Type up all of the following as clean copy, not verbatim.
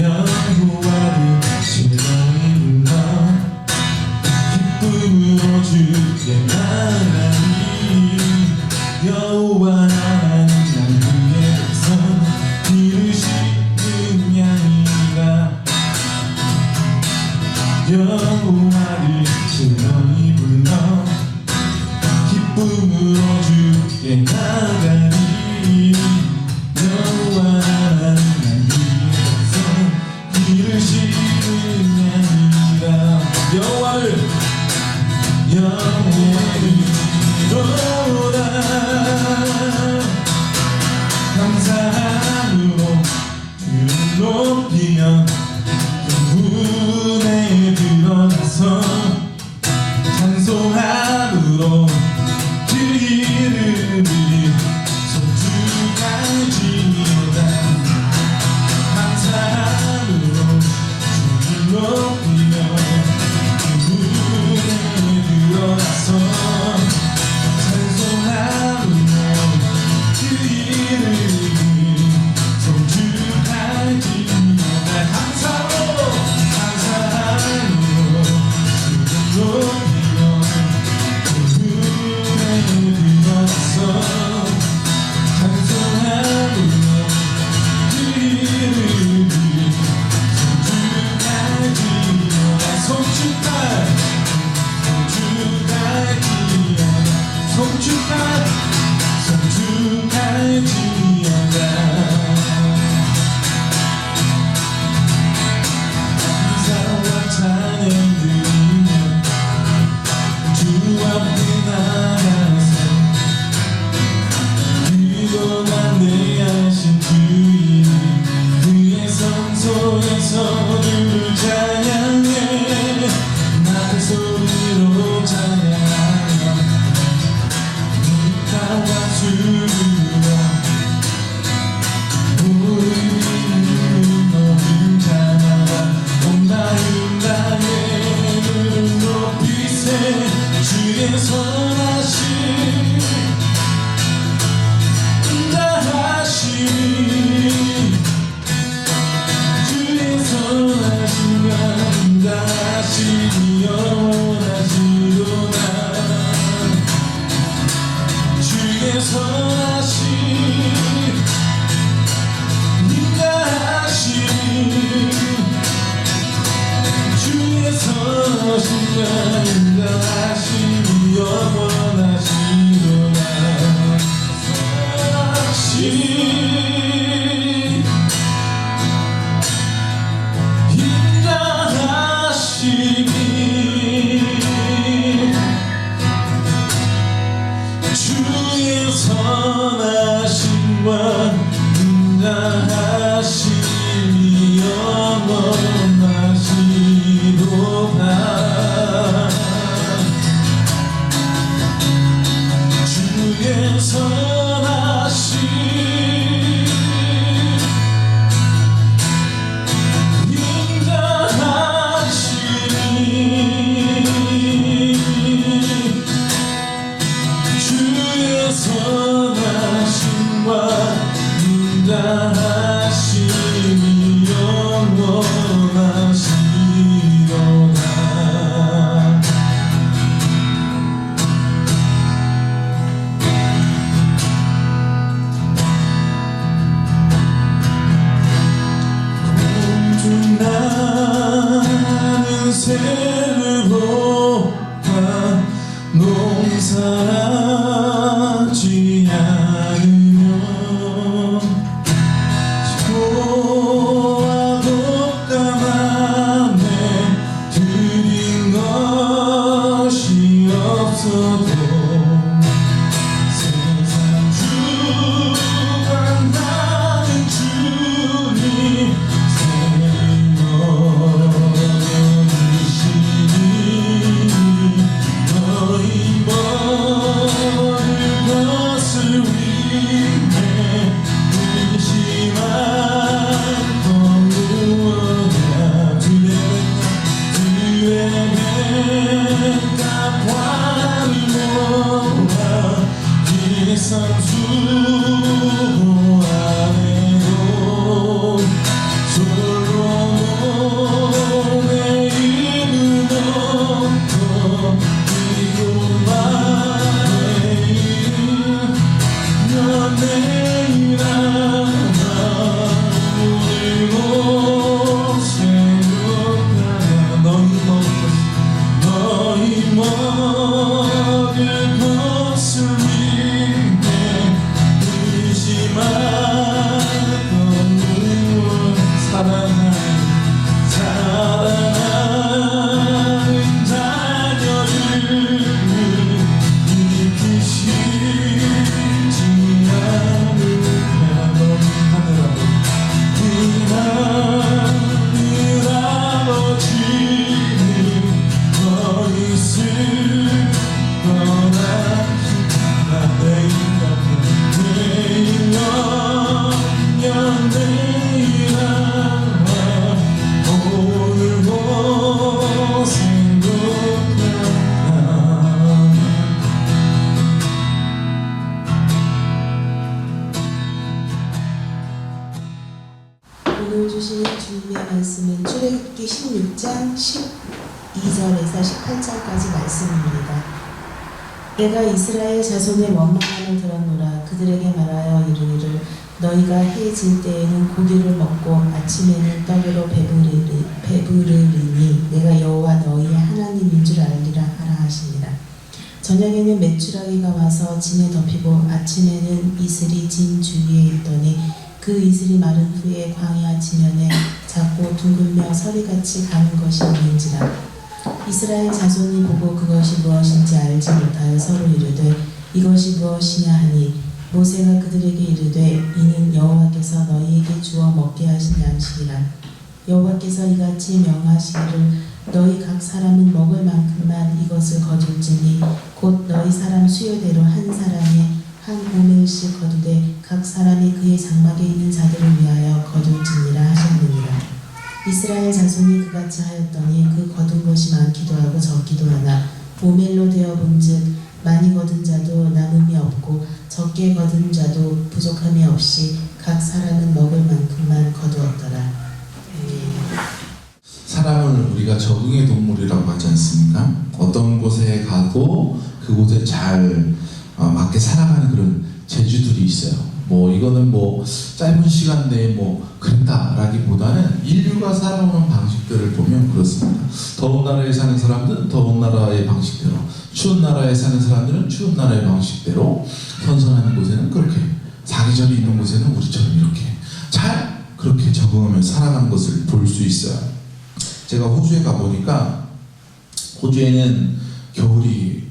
여호와를 즐거이 불러 기쁨으로 주께 나가니 여호와 하나님 난 그의 백성 기르시는 양이라 여호와를 즐거이 불러 기쁨으로 주께 나가니 여호와 하나님 난 그의 백성 기르시는 양이라 여호와를 부르노라 감사함으로 주를 높이며 문에 들어가서 찬송함으로 그 이름을 송축할지어다 감사함으로 주를 높이며 그 문에 들어가서 찬송함으로 그 이름을 송축할지어다 주를 찬양해 낮은 소리로 찬양하며 나와 주여 우리 너를 찬양하 온 마음 다해 그를 높이세 주의 선하심 다시 영원하시도다 주의 선하심 인가하심 주의 선하심 인가하심 영원하시도다 선하심 주의 선하심과 인자하심이 영원하시도다 주의 선하심 선하심과 인자하심이 영원하시도다 공중나는 새를 보아 농사하지 않으며 소와 독감함에 드린 것이 없어도 세상 주관하는 주님 생명이시니 사랑하는 자녀를 이끄시지 않으면 하늘 아버지는 더 있을 떠나지 나 내일 오늘 주신 주님의 말씀은 출애굽기 16장 12절에서 18절까지 말씀입니다. 내가 이스라엘 자손의 원망함을 들었노라. 그들에게 말하여 이르기를 너희가 해 질 때에는 고기를 먹고 아침에는 떡으로 배부르리니 내가 여호와 너희의 하나님인 줄 알리라 하라 하시니라. 저녁에는 메추라기가 와서 진에 덮이고 아침에는 이슬이 진 주위에 있더니 그 이슬이 마른 후에 광야 지면에 작고 둥글며 서리같이 가는 것이 있는지라. 이스라엘 자손이 보고 그것이 무엇인지 알지 못하여 서로 이르되 이것이 무엇이냐 하니 모세가 그들에게 이르되 이는 여호와께서 너희에게 주어 먹게 하신 양식이라. 여호와께서 이같이 명하시기를 너희 각 사람은 먹을 만큼만 이것을 거둘지니 곧 너희 사람 수요대로 한 사람에 한 오멜씩 거두되 각 사람이 그의 장막에 있는 자들을 위하여 거둘지니라 하셨느니라. 이스라엘 자손이 그같이 하였더니 그 거둔 것이 많기도 하고 적기도 하나 오멜로 되어 본즉 많이 거둔 자도 남음이 없고 적게 거둔 자도 부족함이 없이 각 사람은 먹을 만큼만 거두었더라. 사람을 우리가 적응의 동물이라고 하지 않습니까? 어떤 곳에 가도 그곳에 잘 맞게 살아가는 그런 재주들이 있어요. 뭐 이거는 뭐 짧은 시간 내에 뭐 그랬다라기보다는 인류가 살아오는 방식들을 보면 그렇습니다. 더운 나라에 사는 사람들은 더운 나라의 방식대로, 추운 나라에 사는 사람들은 추운 나라의 방식대로, 선선한 곳에는 그렇게, 사계절이 있는 곳에는 우리처럼 이렇게 잘 그렇게 적응하며 살아가는 것을 볼 수 있어요. 제가 호주에 가보니까 호주에는 겨울이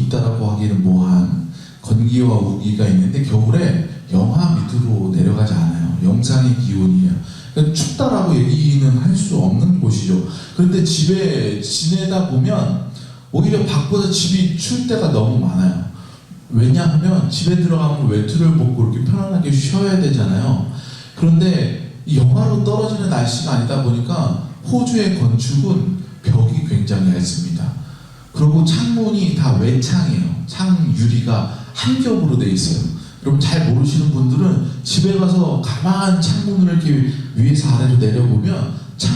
있다라고 하기는 뭐한 건기와 우기가 있는데 겨울에 영하 밑으로 내려가지 않아요. 영상의 기온이에요. 그러니까 춥다라고 얘기는 할 수 없는 곳이죠. 그런데 집에 지내다 보면 오히려 밖보다 집이 추울 때가 너무 많아요. 왜냐하면 집에 들어가면 외투를 벗고 이렇게 편안하게 쉬어야 되잖아요. 그런데 이 영하로 떨어지는 날씨가 아니다 보니까 호주의 건축은 벽이 굉장히 얇습니다. 그리고 창문이 다 외창이에요. 창 유리가 한 겹으로 돼 있어요. 여러분 잘 모르시는 분들은 집에 가서 가만 창문을 이렇게 위에서 아래로 내려보면 창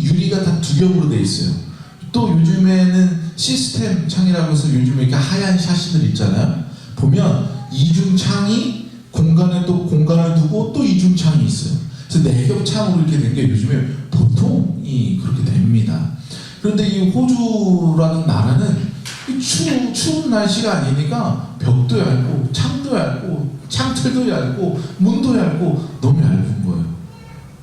유리가 다 두 겹으로 돼 있어요. 또 요즘에는 시스템 창이라고 해서 요즘에 이렇게 하얀 샤시들 있잖아요. 보면 이중창이 공간에 또 공간을 두고 또 이중창이 있어요. 그래서 네 겹 창으로 이렇게 된 게 요즘에 보통이 그렇게 됩니다. 그런데 이 호주라는 나라는 추운 날씨가 아니니까 벽도 얇고 창도 얇고 창틀도 얇고 문도 얇고 너무 얇은 거예요.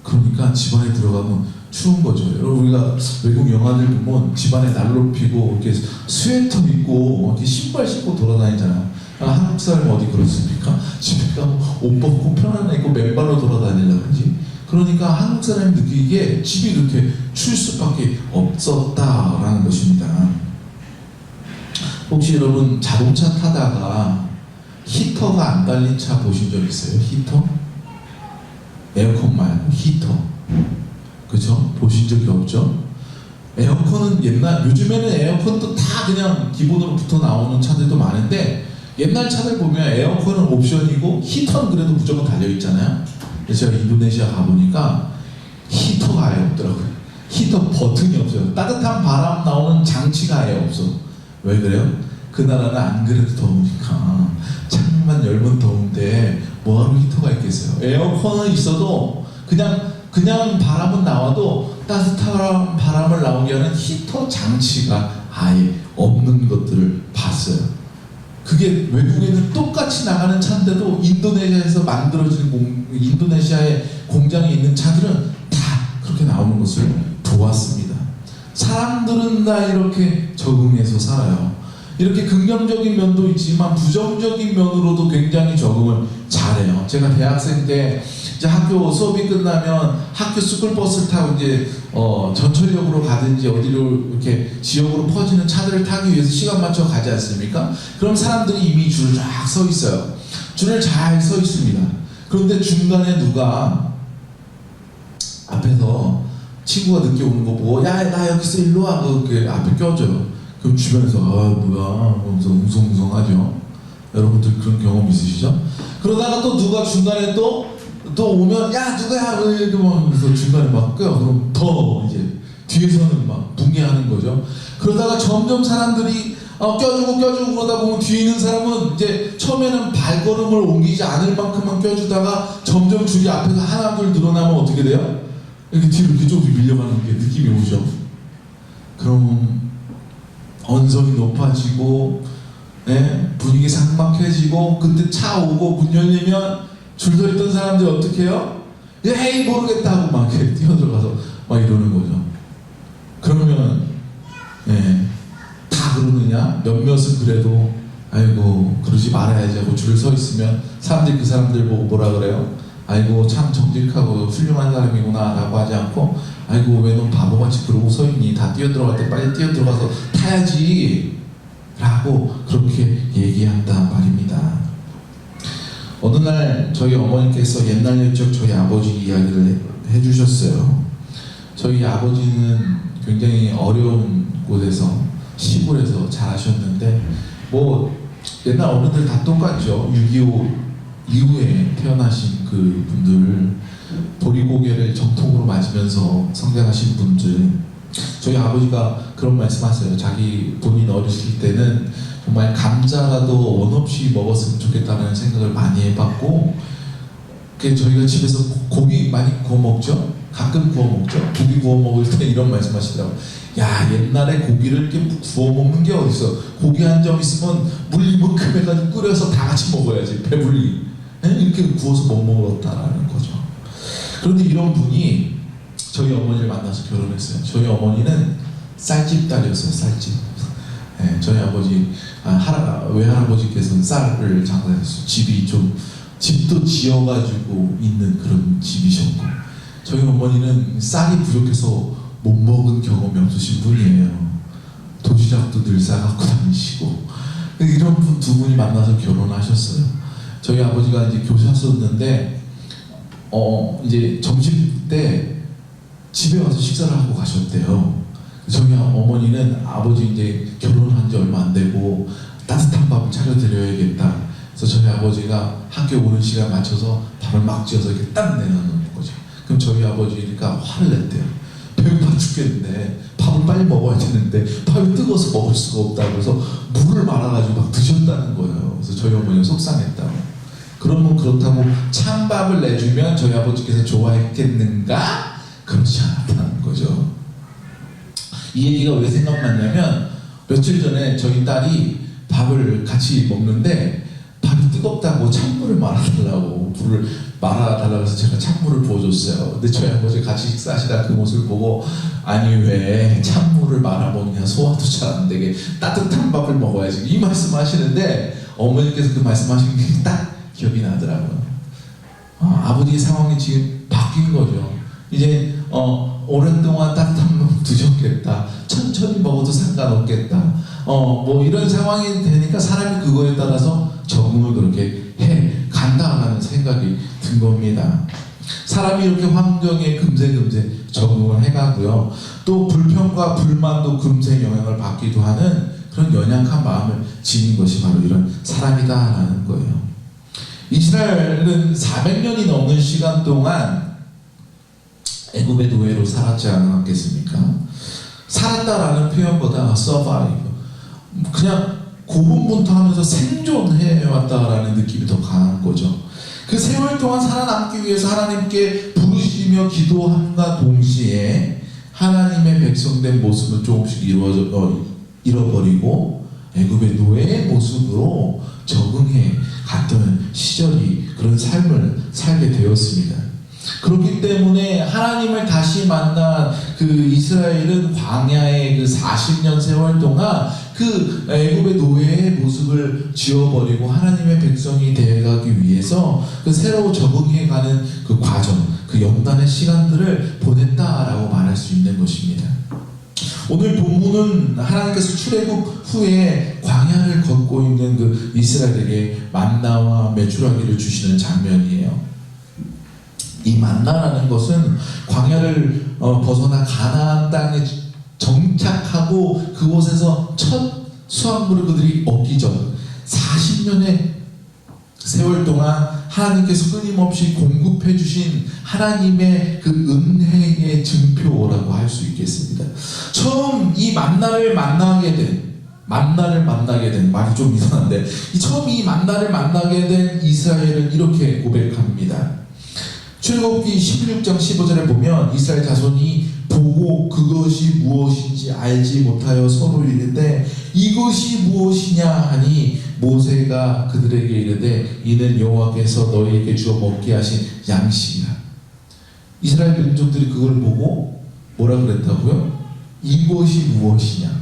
그러니까 집안에 들어가면 추운 거죠. 여러분 우리가 외국 영화들 보면 집안에 난로 피고 이렇게 스웨터 입고 이렇게 신발 신고 돌아다니잖아요. 한국 사람 어디 그렇습니까? 집에 가면 옷 벗고 편안하게 입고 맨발로 돌아다니려고 그러지. 그러니까 한국 사람이 느끼기에 집이 그렇게 추울 수밖에 없었다라는 것입니다. 혹시 여러분 자동차 타다가 히터가 안 달린 차 보신 적 있어요? 히터? 에어컨 말고 히터. 그죠? 보신 적이 없죠? 에어컨은 요즘에는 에어컨도 다 그냥 기본으로 붙어 나오는 차들도 많은데 옛날 차들 보면 에어컨은 옵션이고 히터는 그래도 무조건 달려있잖아요. 그래서 제가 인도네시아 가보니까 히터가 아예 없더라고요. 히터 버튼이 없어요. 따뜻한 바람 나오는 장치가 아예 없어. 왜 그래요? 그 나라는 안 그래도 더우니까 창문만 열면 더운데 뭐하러 히터가 있겠어요. 에어컨은 있어도 그냥 바람은 나와도 따뜻한 바람을 나오게 하는 히터 장치가 아예 없는 것들을 봤어요. 그게 외국에는 똑같이 나가는 차인데도 인도네시아에서 만들어진 인도네시아의 공장에 있는 차들은 다 그렇게 나오는 것을 보았습니다. 사람들은 다 이렇게 적응해서 살아요. 이렇게 긍정적인 면도 있지만 부정적인 면으로도 굉장히 적응을 잘해요. 제가 대학생 때 이제 학교 수업이 끝나면 학교 스쿨버스를 타고 이제 전철역으로 가든지 어디로 이렇게 지역으로 퍼지는 차들을 타기 위해서 시간 맞춰 가지 않습니까? 그럼 사람들이 이미 줄을 쫙 서 있어요. 줄을 잘 서 있습니다. 그런데 중간에 누가 앞에서 친구가 늦게 오는 거 보고 야 나 여기서 일로 와 그 앞에 껴줘요. 그럼 주변에서 뭐야 하면서 웅성웅성하죠. 여러분들 그런 경험 있으시죠? 그러다가 또 누가 중간에 또 오면 야 누구야 이렇게 하면서 중간에 막 껴요. 그럼 더 이제 뒤에서는 막 붕괴하는 거죠. 그러다가 점점 사람들이 껴주고 그러다 보면 뒤에 있는 사람은 이제 처음에는 발걸음을 옮기지 않을 만큼만 껴주다가 점점 줄이 앞에서 하나 둘 늘어나면 어떻게 돼요? 이렇게 뒤로 이렇게 조금씩 밀려가는 게 느낌이 오죠. 그럼 언성이 높아지고 분위기 삭막해지고 그때 차 오고 문 열리면 줄 서 있던 사람들이 어떻게 해요? 에이 모르겠다 하고 막 이렇게 뛰어들어가서 막 이러는 거죠. 그러면 다 그러느냐? 몇몇은 그래도 아이고 그러지 말아야지 하고 줄 서 있으면 사람들이 그 사람들 보고 뭐라 그래요? 아이고 참 정직하고 훌륭한 사람이구나 라고 하지 않고 아이고 왜 넌 바보같이 그러고 서 있니? 다 뛰어들어갈 때 빨리 뛰어들어가서 타야지 라고 그렇게 얘기한단 말입니다. 어느 날 저희 어머니께서 옛날 옛적 저희 아버지 이야기를 해주셨어요. 저희 아버지는 굉장히 어려운 곳에서 시골에서 자라셨는데 뭐 옛날 어른들 다 똑같죠. 6.25 이후에 태어나신 그 분들, 보리고개를 정통으로 맞으면서 성장하신 분들, 저희 아버지가 그런 말씀하세요. 자기 본인 어렸을 때는 정말 감자라도 원 없이 먹었으면 좋겠다는 생각을 많이 해봤고, 저희가 집에서 고기 많이 구워 먹죠. 가끔 구워 먹죠. 고기 구워 먹을 때 이런 말씀하시더라고요. 야 옛날에 고기를 이렇게 구워 먹는 게 어딨어. 고기 한 점 있으면 물 이만큼 해가지고 끓여서 다 같이 먹어야지. 배불리 이렇게 구워서 못 먹었다라는 거죠. 그런데 이런 분이 저희 어머니를 만나서 결혼했어요. 저희 어머니는 쌀집 딸이었어요. 쌀집. 저희 아버지 외할아버지께서는 쌀을 장사했어요. 집도 지어가지고 있는 그런 집이셨고, 저희 어머니는 쌀이 부족해서 못 먹은 경험이 없으신 분이에요. 도시락도 늘 싸갖고 다니시고, 이런 분 두 분이 만나서 결혼하셨어요. 저희 아버지가 이제 교사였는데 이제 점심 때 집에 와서 식사를 하고 가셨대요. 저희 어머니는 아버지 이제 결혼한 지 얼마 안 되고 따뜻한 밥을 차려드려야겠다. 그래서 저희 아버지가 학교 오는 시간 맞춰서 밥을 막 지어서 이렇게 딱 내놓는 거죠. 그럼 저희 아버지가 화를 냈대요. 배고파 죽겠는데 밥을 빨리 먹어야 되는데 밥이 뜨거워서 먹을 수가 없다고 해서 물을 말아가지고 막 드셨다는 거예요. 그래서 저희 어머니가 속상했다고. 그러면 그렇다고 찬밥을 내주면 저희 아버지께서 좋아했겠는가? 그렇지 않았다는 거죠. 이 얘기가 왜 생각났냐면 며칠 전에 저희 딸이 밥을 같이 먹는데 밥이 뜨겁다고 찬물을 말아달라고 물을 말아달라고 해서 제가 찬물을 부어줬어요. 근데 저희 아버지 같이 식사하시다 그 모습을 보고 아니 왜 찬물을 말아먹냐, 소화도 잘 안 되게 따뜻한 밥을 먹어야지 이 말씀 하시는데 어머니께서 그 말씀하신 게 딱 기억이 나더라고요. 아버지의 상황이 지금 바뀐 거죠. 이제 오랫동안 따뜻한 물 드셨겠다. 천천히 먹어도 상관없겠다. 뭐 이런 상황이 되니까 사람이 그거에 따라서 적응을 그렇게 해 간다라는 생각이 든 겁니다. 사람이 이렇게 환경에 금세 적응을 해가고요. 또 불평과 불만도 금세 영향을 받기도 하는 그런 연약한 마음을 지닌 것이 바로 이런 사람이다라는 거예요. 이스라엘은 400년이 넘는 시간 동안 애굽의 노예로 살았지 않았겠습니까? 살았다라는 표현보다 survive, 그냥 고군분투하면서 생존해왔다라는 느낌이 더 강한 거죠. 그 세월 동안 살아남기 위해서 하나님께 부르시며 기도함과 동시에 하나님의 백성된 모습을 조금씩 잃어버리고 애굽의 노예의 모습으로 적응해 갔던 시절이 그런 삶을 살게 되었습니다. 그렇기 때문에 하나님을 다시 만난 그 이스라엘은 광야의 그 40년 세월 동안 그 애굽의 노예의 모습을 지워버리고 하나님의 백성이 되어가기 위해서 그 새로 적응해가는 그 과정, 그 연단의 시간들을 보냈다라고 말할 수 있는 것입니다. 오늘 본문은 하나님께서 출애굽 후에 광야를 걷고 있는 그 이스라엘에게 만나와 메추라기를 주시는 장면이에요. 이 만나라는 것은 광야를 벗어나 가나안 땅에 정착하고 그곳에서 첫 수확물을 그들이 얻기 전 40년의 세월 동안 하나님께서 끊임없이 공급해 주신 하나님의 그 은혜의 증표라고 할 수 있겠습니다. 처음 이 만나를 만나게 된 말이 좀 이상한데 처음 이 만나를 만나게 된 이스라엘은 이렇게 고백합니다. 출애굽기 16장 15절에 보면 이스라엘 자손이 보고 그것이 무엇인지 알지 못하여 서로 이르되 이것이 무엇이냐 하니 모세가 그들에게 이르되 이는 여호와께서 너희에게 주어 먹게 하신 양식이라. 이스라엘 민족들이 그걸 보고 뭐라 그랬다고요? 이것이 무엇이냐?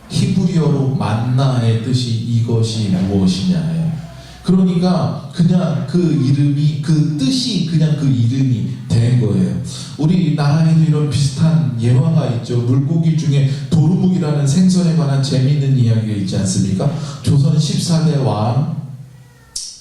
히브리어로 만나의 뜻이 이것이 무엇이냐예요. 그러니까 그냥 그 이름이 그 뜻이 그냥 그 이름이 된 거예요. 우리나라에도 이런 비슷한 예화가 있죠. 물고기 중에 도루묵이라는 생선에 관한 재미있는 이야기가 있지 않습니까? 조선 14대 왕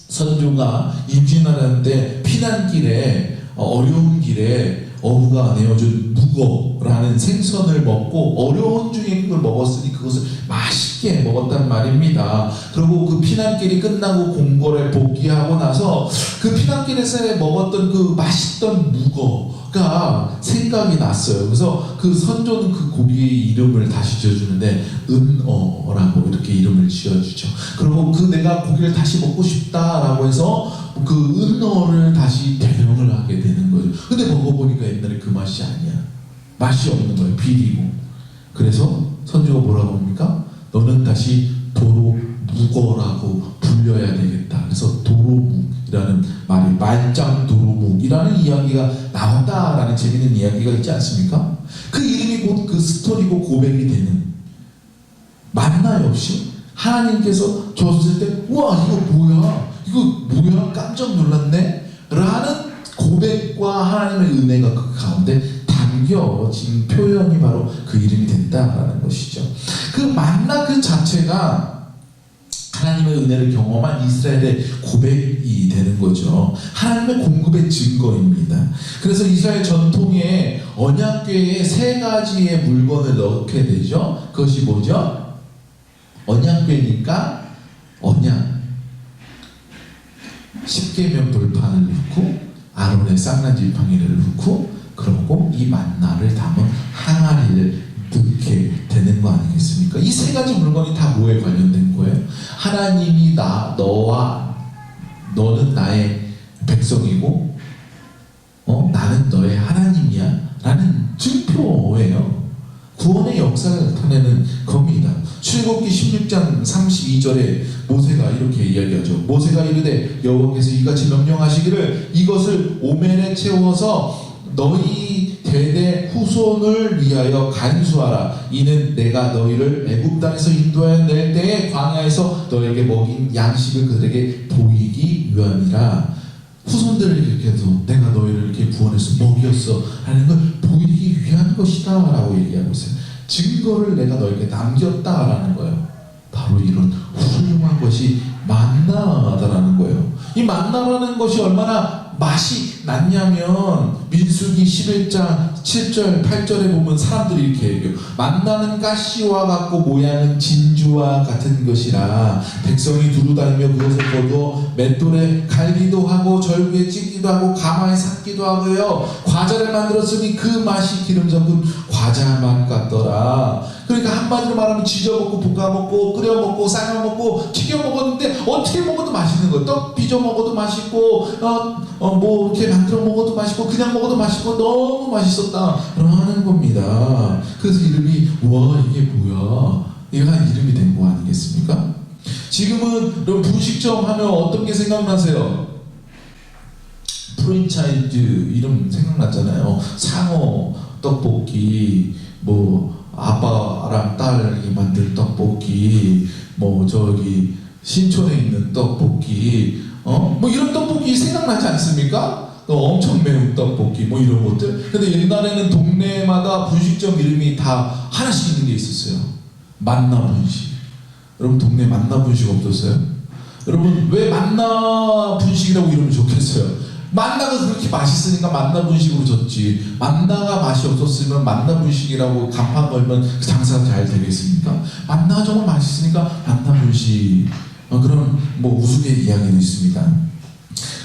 선조가 임진하는데 피난길에 어려운 길에 어부가 내어준 묵어라는 생선을 먹고 어려운 중에 그걸 먹었으니 그것을 맛있게 먹었단 말입니다. 그리고 그 피난길이 끝나고 궁궐에 복귀하고 나서 그 피난길에서 먹었던 그 맛있던 묵어가 생각이 났어요. 그래서 그 선조는 그 고기의 이름을 다시 지어주는데 은어라고 이렇게 이름을 지어주죠. 그리고 그 내가 고기를 다시 먹고 싶다라고 해서 그 은어를 다시 대령을 하게 되는 거예요. 근데 먹어보니까 옛날에 그 맛이 아니야. 맛이 없는 거예요. 비리고. 그래서 선조가 뭐라고 합니까? 너는 다시 도로묵어라고 불려야 되겠다. 그래서 도로묵이라는 말이 말짱도로묵이라는 이야기가 나왔다라는 재밌는 이야기가 있지 않습니까? 그 이름이 곧 그 스토리고 고백이 되는 만나 역시 하나님께서 줬을 때 우와 이거 뭐야? 이거 뭐야? 깜짝 놀랐네? 라는 고백과 하나님의 은혜가 그 가운데 담겨진 표현이 바로 그 이름이 된다라는 것이죠. 그 만나 그 자체가 하나님의 은혜를 경험한 이스라엘의 고백이 되는 거죠. 하나님의 공급의 증거입니다. 그래서 이스라엘 전통에 언약궤에 세 가지의 물건을 넣게 되죠. 그것이 뭐죠? 언약궤니까 언약 십계명 돌판을 넣고 아론의 쌍난 지팡이를 넣고 그러고 이 만나를 담은 항아리를 넣게 되는 거 아니겠습니까? 이 세 가지 물건이 다 뭐에 관련된 거예요? 하나님이 너는 나의 백성이고 나는 너의 하나님이야 라는 증표예요. 구원의 역사를 나타내는 겁니다. 출애굽기 16장 32절에 모세가 이렇게 이야기하죠. 모세가 이르되 여호와께서 이같이 명령하시기를 이것을 오멜에 채워서 너희 대대 후손을 위하여 간수하라. 이는 내가 너희를 애굽 땅에서 인도하여 낼 때에 광야에서 너에게 먹인 양식을 그들에게 보이기 위함이라. 후손들을 이렇게 해서 내가 너희를 이렇게 구원해서 먹였어 하는 걸 보이기 위한 것이다 라고 얘기하고 있어요. 증거를 내가 너에게 남겼다라는 거예요. 바로 이런 훌륭한 것이 만나다라는 거예요. 이 만나라는 것이 얼마나 맛이 났냐면 민수기 11장 7절 8절에 보면 사람들이 이렇게 얘기해요. 만나는 가시와 같고 모양은 진주와 같은 것이라 백성이 두루다니며 그것을 거두어 맷돌에 갈기도 하고 절구에 찢기도 하고 가마에 삭기도 하고요. 과자를 만들었으니 그 맛이 기름 섞은 과자 맛 같더라. 그러니까 한마디로 말하면 지져 먹고 볶아 먹고 끓여 먹고 삶아 먹고 튀겨 먹었는데 어떻게 먹어도 맛있는 거예요. 떡 빚어 먹어도 맛있고 뭐 이렇게 만들어 먹어도 맛있고 그냥 먹어도 맛있고 너무 맛있었다 라는 겁니다. 그래서 이름이 와 이게 뭐야? 얘가 이름이 된 거 아니겠습니까? 지금은 분식점 하면 어떤 게 생각나세요? 프랜차이즈 이름 생각났잖아요. 상어 떡볶이, 뭐 아빠랑 딸이 만든 떡볶이, 뭐 저기 신촌에 있는 떡볶이, 뭐 이런 떡볶이 생각나지 않습니까? 엄청 매운 떡볶이 뭐 이런 것들. 근데 옛날에는 동네마다 분식점 이름이 다 하나씩 있는 게 있었어요. 만나 분식. 여러분 동네 만나 분식 없었어요? 여러분 왜 만나 분식이라고 이름을 좋겠어요? 만나가 그렇게 맛있으니까 만나 분식으로 줬지. 만나가 맛이 없었으면 만나 분식이라고 간판 걸면 그 장사가 잘 되겠습니까? 만나가 정말 맛있으니까 만나 분식. 그런 뭐 우스갯 이야기도 있습니다.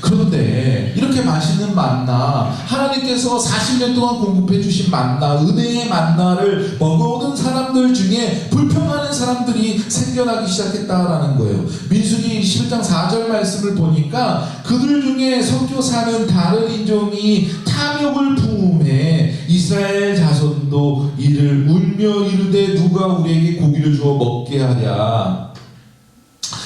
그런데 이렇게 맛있는 만나, 하나님께서 40년 동안 공급해 주신 만나, 은혜의 만나를 먹어오는 사람들 중에 불평하는 사람들이 생겨나기 시작했다라는 거예요. 민수기 11장 4절 말씀을 보니까 그들 중에 섞여 사는 다른 인종이 탐욕을 품에 이스라엘 자손도 이를 울며 이르되 누가 우리에게 고기를 주어 먹게 하랴.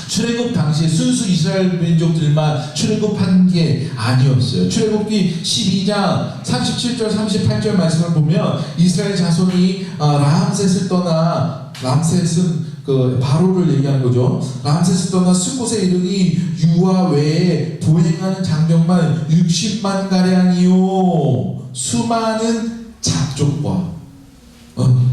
출애굽 당시에 순수 이스라엘 민족들만 출애굽한 게 아니었어요. 출애굽기 12장 37절 38절 말씀을 보면 이스라엘 자손이 람셋을 떠나, 람셋은 그 바로를 얘기하는 거죠. 람셋을 떠나 수곳에 이르니 유아 외에 보행하는 장정만 60만 가량이요 수많은 잡족과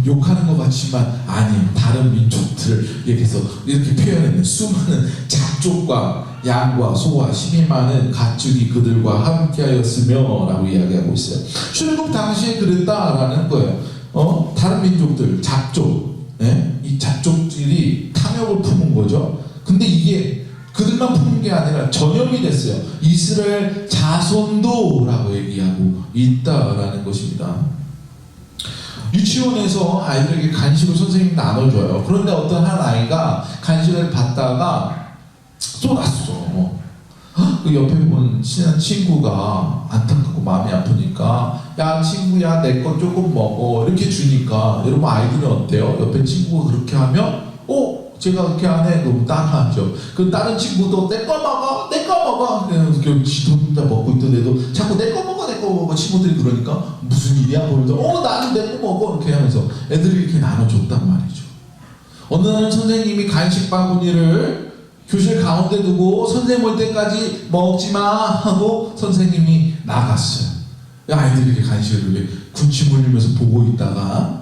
욕하는 것 같지만 아니에요. 다른 민족들을 얘기해서 이렇게 표현했는데 수많은 잡족과 양과 소와 힘이 많은 가축이 그들과 함께하였으며 라고 이야기하고 있어요. 출애굽 당시에 그랬다라는 거예요. 다른 민족들 잡족, 이 잡족들이 탐욕을 품은 거죠. 근데 이게 그들만 품은 게 아니라 전염이 됐어요. 이스라엘 자손도 라고 얘기하고 있다라는 것입니다. 유치원에서 아이들에게 간식을 선생님이 나눠줘요. 그런데 어떤 한 아이가 간식을 받다가 쏟았어. 그 옆에 본 친한 친구가 안타깝고 마음이 아프니까 야 친구야 내 거 조금 먹어 이렇게 주니까 여러분 아이들은 어때요? 옆에 친구가 그렇게 하면 제가 그렇게 안 해. 그럼 따라하죠. 그 다른 친구도 내 거 먹어, 내 거 먹어. 그냥 지도 혼자 먹고 있던 애도 자꾸 내 거 먹어, 내 거 먹어. 친구들이 그러니까 무슨 일이야? 그러면서 나는 내 거 먹어. 이렇게 하면서 애들이 이렇게 나눠줬단 말이죠. 어느 날은 선생님이 간식 바구니를 교실 가운데 두고 선생님 올 때까지 먹지 마 하고 선생님이 나갔어요. 아이들이 이렇게 간식을 이렇게 군침 흘리면서 보고 있다가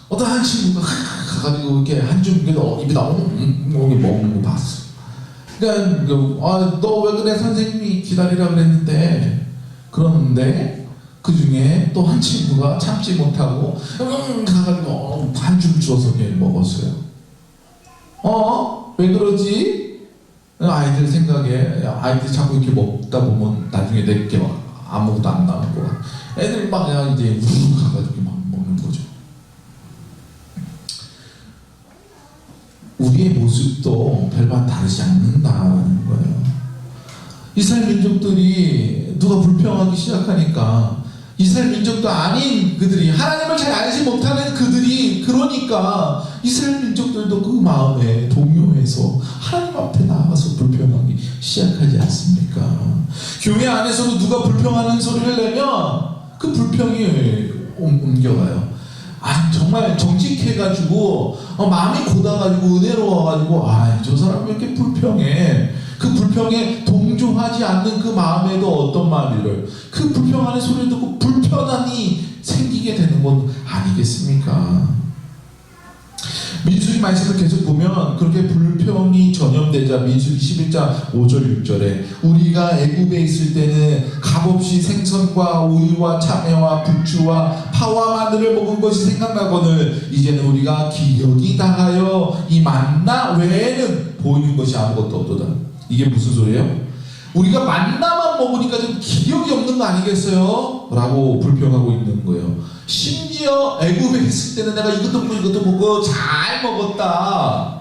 어떤 한 친구가 가가지고 이렇게 한 줌 입에 너무 먹는 거 봤어. 그러니까 너 왜 그래 선생님이 기다리라 그랬는데 그러는데 그 중에 또 한 친구가 참지 못하고 가가지고 한 줌 주워서 그냥 먹었어요. 왜 그러지? 아이들 생각에 아이들이 자꾸 이렇게 먹다 보면 나중에 내게 막 아무것도 안 남을 거야. 애들 막 이제 우르르 가가지고 막 먹는 거죠. 우리의 모습도 별반 다르지 않는다는 거예요. 이스라엘 민족들이 누가 불평하기 시작하니까 이스라엘 민족도 아닌 그들이 하나님을 잘 알지 못하는 그들이 그러니까 이스라엘 민족들도 그 마음에 동요해서 하나님 앞에 나가서 불평하기 시작하지 않습니까? 교회 안에서도 누가 불평하는 소리를 내면 그 불평이 옮겨가요. 정말 정직해가지고 마음이 고다가지고 은혜로워가지고 저 사람 왜 이렇게 불평해? 그 불평에 동조하지 않는 그 마음에도 어떤 마음이를 그 불평하는 소리를 듣고 불편함이 생기게 되는 건 아니겠습니까? 민수기 말씀을 계속 보면 그렇게 불평이 전염되자 민수기 11장 5절 6절에 우리가 애굽에 있을 때는 값없이 생선과 오이와 참외와 부추와 파와 마늘을 먹은 것이 생각나거늘 이제는 우리가 기력이 다하여 이 만나 외에는 보이는 것이 아무것도 없도다. 이게 무슨 소리예요? 우리가 만나만 먹으니까 좀 기력이 없는 거 아니겠어요? 라고 불평하고 있는 거예요. 심지어 애굽에 있을 때는 내가 이것도 먹고 잘 먹었다.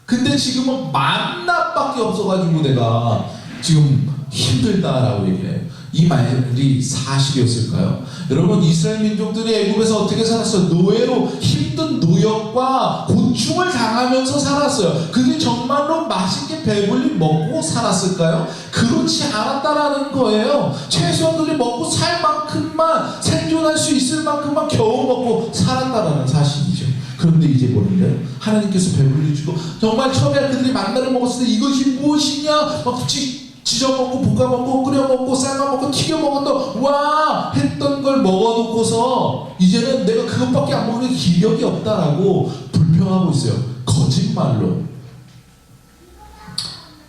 근데 지금은 만나밖에 없어가지고 내가 지금 힘들다라고 얘기해요. 이 말이 사실이었을까요? 여러분, 이스라엘 민족들이 애굽에서 어떻게 살았어요? 노예로 힘든 노역과 고충을 당하면서 살았어요. 그들이 정말로 맛있게 배불리 먹고 살았을까요? 그렇지 않았다라는 거예요. 최소한 그들이 먹고 살 만큼만, 생존할 수 있을 만큼만 겨우 먹고 살았다라는 사실이죠. 그런데 이제 뭐는데요? 하나님께서 배불리 주고, 정말 처음에 그들이 만나를 먹었을 때 이것이 무엇이냐? 막 지져먹고 볶아먹고 끓여먹고 삶아먹고 튀겨먹었던 와 했던 걸 먹어놓고서 이제는 내가 그것밖에 안 먹는 기력이 없다라고 불평하고 있어요. 거짓말로.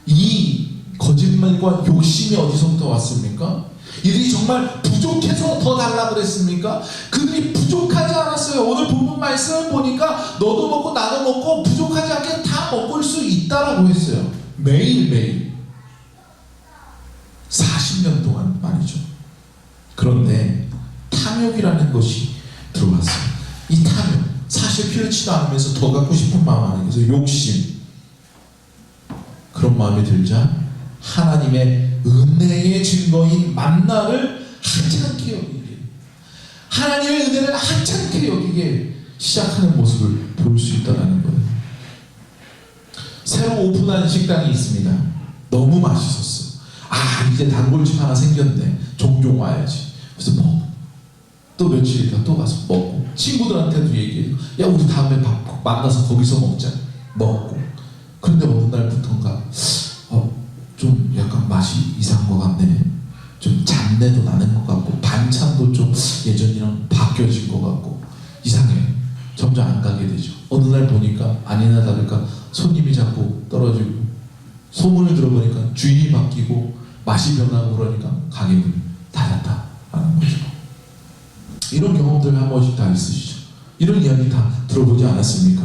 이 거짓말과 욕심이 어디서부터 왔습니까? 이들이 정말 부족해서 더 달라 그랬습니까? 그들이 부족하지 않았어요. 오늘 본문 말씀을 보니까 너도 먹고 나도 먹고 부족하지 않게 다 먹을 수 있다라고 했어요. 매일매일 40년 동안 말이죠. 그런데 탐욕이라는 것이 들어왔어요. 이 탐욕, 사실 필요치도 않으면서 더 갖고 싶은 마음 안에 그래서 욕심, 그런 마음이 들자 하나님의 은혜의 증거인 만나를 하찮게 여기게, 하나님의 은혜를 하찮게 여기게 시작하는 모습을 볼 수 있다는 거예요. 새로 오픈한 식당이 있습니다. 너무 맛있었어. 이제 단골집 하나 생겼네. 종종 와야지. 그래서 또 며칠 있다 또 가서 먹고, 친구들한테도 얘기해요. 야, 우리 다음에 만나서 거기서 먹자. 먹고. 그런데 어느 날부터인가 좀 약간 맛이 이상한 것 같네. 좀 잡내도 나는 것 같고, 반찬도 좀 예전이랑 바뀌어진 것 같고 이상해. 점점 안 가게 되죠. 어느 날 보니까 아니나 다를까 손님이 자꾸 떨어지고, 소문을 들어보니까 주인이 바뀌고 맛이 변하고, 그러니까 가게문이 닫았다라는 거죠. 이런 경험들 한 번씩 다 있으시죠? 이런 이야기 다 들어보지 않았습니까?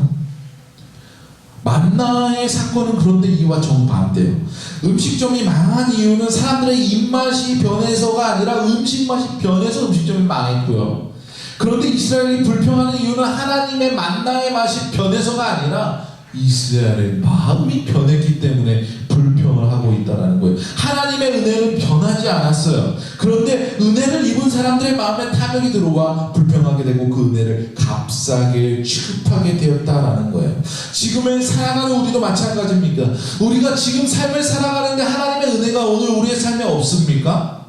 만나의 사건은 그런데 이와 정반대예요. 음식점이 망한 이유는 사람들의 입맛이 변해서가 아니라 음식 맛이 변해서 음식점이 망했고요. 그런데 이스라엘이 불평하는 이유는 하나님의 만나의 맛이 변해서가 아니라 이스라엘의 마음이 변했기 때문에 불평을 하고 있다는 거예요. 하나님의 은혜는 변하지 않았어요. 그런데 은혜를 입은 사람들의 마음에 탐욕이 들어와 불평하게 되고 그 은혜를 값싸게 취급하게 되었다라는 거예요. 지금의 살아가는 우리도 마찬가지입니다. 우리가 지금 삶을 살아가는데 하나님의 은혜가 오늘 우리의 삶에 없습니까?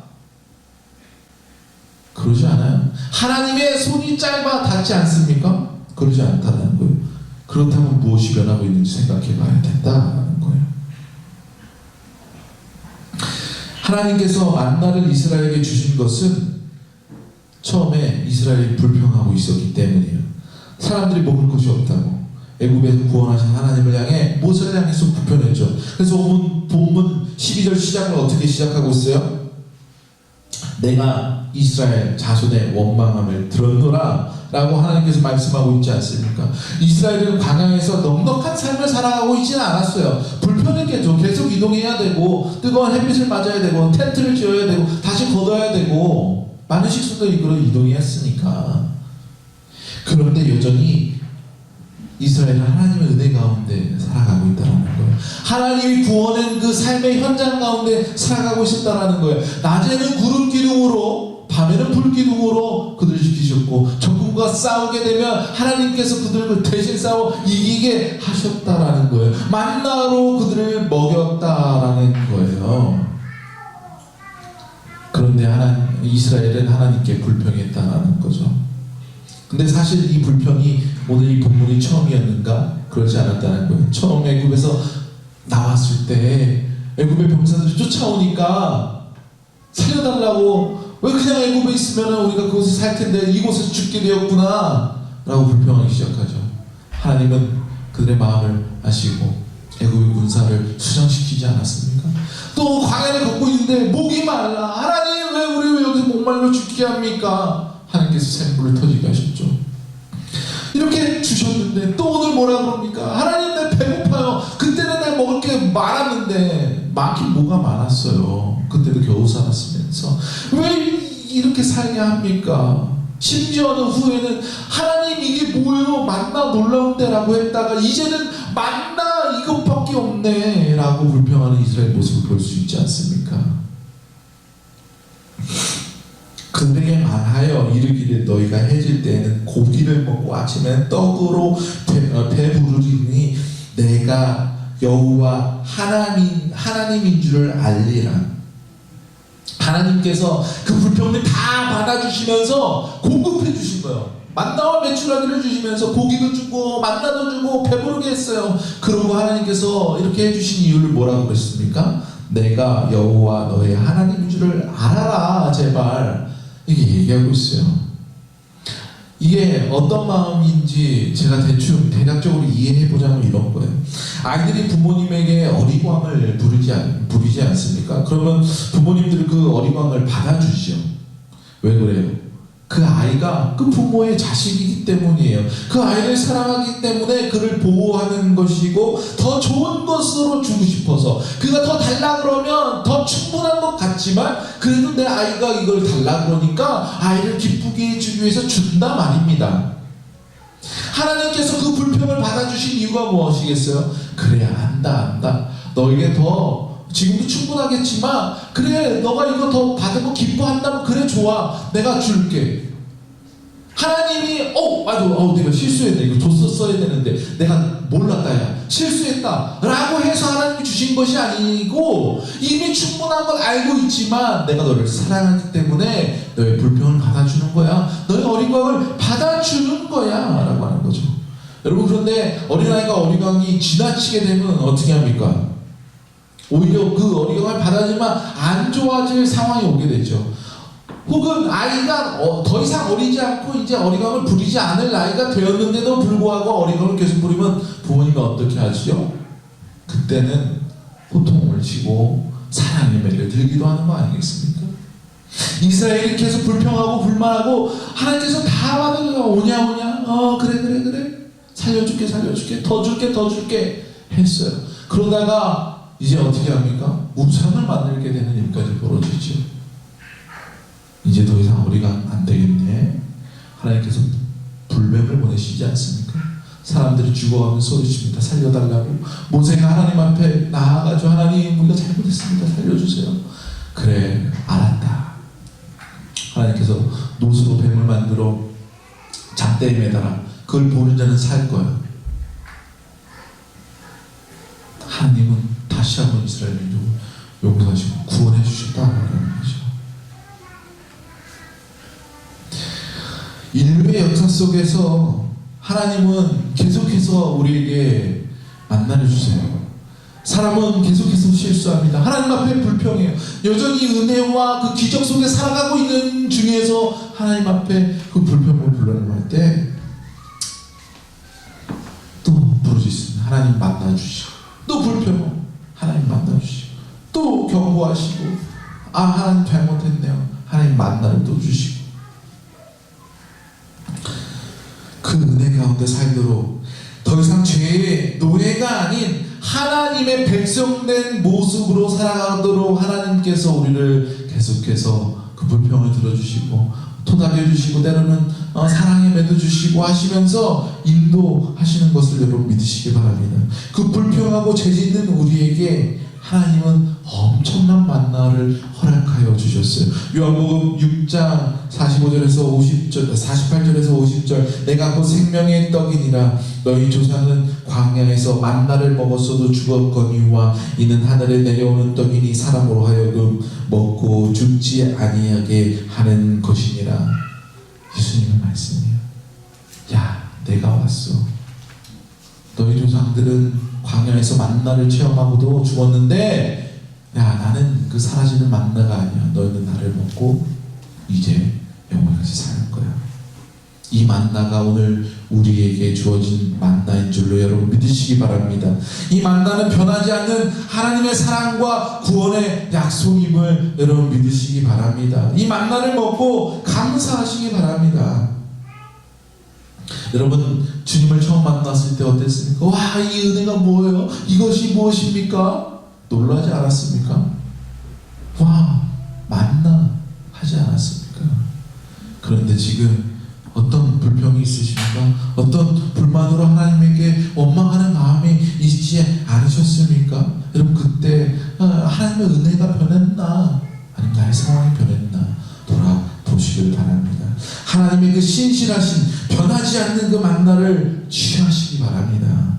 그러지 않아요. 하나님의 손이 짧아 닿지 않습니까? 그러지 않다는 거예요. 그렇다면 무엇이 변하고 있는지 생각해 봐야 된다는 거예요. 하나님께서 만나를 이스라엘에게 주신 것은 처음에 이스라엘이 불평하고 있었기 때문이에요. 사람들이 먹을 것이 없다고 애굽에서 구원하신 하나님을 향해 모세를 향해서 불평했죠. 그래서 본문 12절 시작을 어떻게 시작하고 있어요? 내가 이스라엘 자손의 원망함을 들었노라 라고 하나님께서 말씀하고 있지 않습니까? 이스라엘은 광야에서 넉넉한 삶을 살아가고 있지는 않았어요. 불편했겠죠. 계속 이동해야 되고, 뜨거운 햇빛을 맞아야 되고, 텐트를 지어야 되고, 다시 걷어야 되고, 많은 식수들이 이끌어 이동했으니까. 그런데 여전히 이스라엘은 하나님의 은혜 가운데 살아가고 있다는 거예요. 하나님이 구원한 그 삶의 현장 가운데 살아가고 있었다는 거예요. 낮에는 구름 기둥으로, 밤에는 불기둥으로 그들을 지키셨고, 적군과 싸우게 되면 하나님께서 그들을 대신 싸워 이기게 하셨다라는 거예요. 만나로 그들을 먹였다라는 거예요. 그런데 이스라엘은 하나님께 불평했다라는 거죠. 근데 사실 이 불평이 오늘 이 본문이 처음이었는가? 그렇지 않았다는 거예요. 처음 애굽에서 나왔을 때 애굽의 병사들이 쫓아오니까 살려달라고, 왜 그냥 애굽에 있으면 우리가 그곳에 살 텐데 이곳에서 죽게 되었구나 라고 불평하기 시작하죠. 하나님은 그들의 마음을 아시고 애굽의 군사를 수장시키지 않았습니까? 또 광야를 걷고 있는데 목이 말라. 하나님 왜 우리 여기서 목말라 죽게 합니까? 하나님께서 샘물을 터지게 하셨죠. 이렇게 주셨는데 또 오늘 뭐라 그럽니까? 하나님 내 배고파요. 그때는 내가 먹을 게 많았는데, 많긴 뭐가 많았어요. 그때도 겨우 살았으면서 왜 이렇게 살게 합니까? 심지어는 후에는 하나님 이게 뭐예요? 만나 놀라운데 라고 했다가 이제는 만나 이것밖에 없네 라고 불평하는 이스라엘 모습을 볼 수 있지 않습니까? 그들에게 말하여 이르기를 너희가 해질 때에는 고기를 먹고 아침에는 떡으로 배부르리니 내가 여호와 하나님인 줄을 알리라. 하나님께서 그 불평을 다 받아주시면서 공급해 주신 거예요. 만나와 메추라기를 주시면서 고기도 주고 만나도 주고 배부르게 했어요. 그러고 하나님께서 이렇게 해주신 이유를 뭐라고 그랬습니까? 내가 여호와 너의 하나님인 줄을 알아라 제발, 이게 얘기하고 있어요. 이게 어떤 마음인지 제가 대충 대략적으로 이해해보자면 이런 거예요. 아이들이 부모님에게 어리광을 부리지 않습니까? 그러면 부모님들은 그 어리광을 받아주죠. 왜 그래요? 그 아이가 그 부모의 자식이기 때문이에요. 그 아이를 사랑하기 때문에 그를 보호하는 것이고 더 좋은 것으로 주고 싶어서, 그가 더 달라 그러면 더 충분한 것 같지만 그래도 내 아이가 이걸 달라 그러니까 아이를 기쁘게 해주기 위해서 준다 말입니다. 하나님께서 그 불평을 받아주신 이유가 무엇이겠어요? 그래, 안다. 너에게 더 지금도 충분하겠지만 그래, 너가 이거 더 받은 거 기뻐한다면 그래, 좋아, 내가 줄게. 하나님이 맞아, 내가 실수했네, 이거 줬었어야 되는데 내가 몰랐다, 야 실수했다 라고 해서 하나님이 주신 것이 아니고 이미 충분한 걸 알고 있지만 내가 너를 사랑하기 때문에 너의 불평을 받아주는 거야, 너의 어린광을 받아주는 거야 라고 하는 거죠. 여러분, 그런데 어린아이가 어린광이 지나치게 되면 어떻게 합니까? 오히려 그 어리광을 받아주면 안 좋아질 상황이 오게 되죠. 혹은 아이가 더 이상 어리지 않고 이제 어리광을 부리지 않을 나이가 되었는데도 불구하고 어리광을 계속 부리면 부모님이 어떻게 하시죠? 그때는 호통을 치고 사랑의 매를 들기도 하는 거 아니겠습니까? 이스라엘이 계속 불평하고 불만하고 하나님께서 다 받아줘요. 오냐 그래 살려줄게 더 줄게 했어요. 그러다가 이제 어떻게 합니까? 우상을 만들게 되는 일까지 벌어지죠. 이제 더 이상 우리가 안 되겠네. 하나님께서 불뱀을 보내시지 않습니까? 사람들이 죽어가면 소리칩니다. 살려달라고. 모세가 하나님 앞에 나아가죠. 하나님, 우리가 잘못했습니다. 살려주세요. 그래, 알았다. 하나님께서 노수로 뱀을 만들어 잣대에 매달아 그걸 보는 자는 살 거야. 하나님은 다시 한번 이스라엘 민족을 용서하시고 구원해 주셨다고 하는 거죠. 인류의 역사 속에서 하나님은 계속해서 우리에게 만나를 주세요. 사람은 계속해서 실수합니다. 하나님 앞에 불평해요. 여전히 은혜와 그 기적 속에 살아가고 있는 중에서 하나님 앞에 그 불평을 불러낼 때 또 부르짖습니다. 하나님 만나주시고, 또 불평, 하나님 만나주시고, 또 경고하시고, 하나님 잘못했네요. 하나님 만나를 또 주시고. 그 은혜 가운데 살도록 더 이상 죄의 노예가 아닌 하나님의 백성된 모습으로 살아가도록 하나님께서 우리를 계속해서 그 불평을 들어주시고 토닥여주시고 때로는 사랑의 매도 주시고 하시면서 인도하시는 것을 여러분 믿으시기 바랍니다. 그 불평하고 죄짓는 우리에게 하나님은 엄청난 만나를 허락하여 주셨어요. 요한복음 6장 45절에서 50절, 48절에서 50절, 내가 곧 생명의 떡이니라. 너희 조상은 광야에서 만나를 먹었어도 죽었거니와 이는 하늘에 내려오는 떡이니 사람으로 하여금 먹고 죽지 아니하게 하는 것이니라. 예수님의 말씀이에요. 야, 내가 왔어. 너희 조상들은 광야에서 만나를 체험하고도 죽었는데, 야, 나는 그 사라지는 만나가 아니야. 너희는 나를 먹고 이제 영원까지 사는 거야. 이 만나가 오늘 우리에게 주어진 만나인 줄로 여러분 믿으시기 바랍니다. 이 만나는 변하지 않는 하나님의 사랑과 구원의 약속임을 여러분 믿으시기 바랍니다. 이 만나를 먹고 감사하시기 바랍니다. 여러분, 주님을 처음 만났을 때 어땠습니까? 와, 이 은혜가 뭐예요? 이것이 무엇입니까? 놀라지 않았습니까? 와, 만나 하지 않았습니까? 그런데 지금 어떤 불평이 있으십니까? 어떤 불만으로 하나님에게 원망하는 마음이 있지 않으셨습니까? 여러분, 그때 하나님의 은혜가 변했나? 아니면 나의 상황이 변했나? 돌아보시기 되시길 바랍니다. 하나님의 그 신실하신 변하지 않는 그 만나를 취하시기 바랍니다.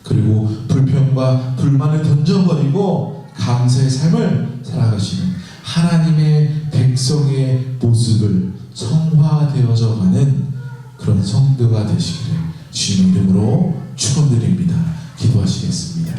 그리고 불평과 불만을 던져버리고 감사의 삶을 살아가시는 하나님의 백성의 모습을 성화되어져 가는 그런 성도가 되시기를 주님 이름으로 축원드립니다. 기도하시겠습니다.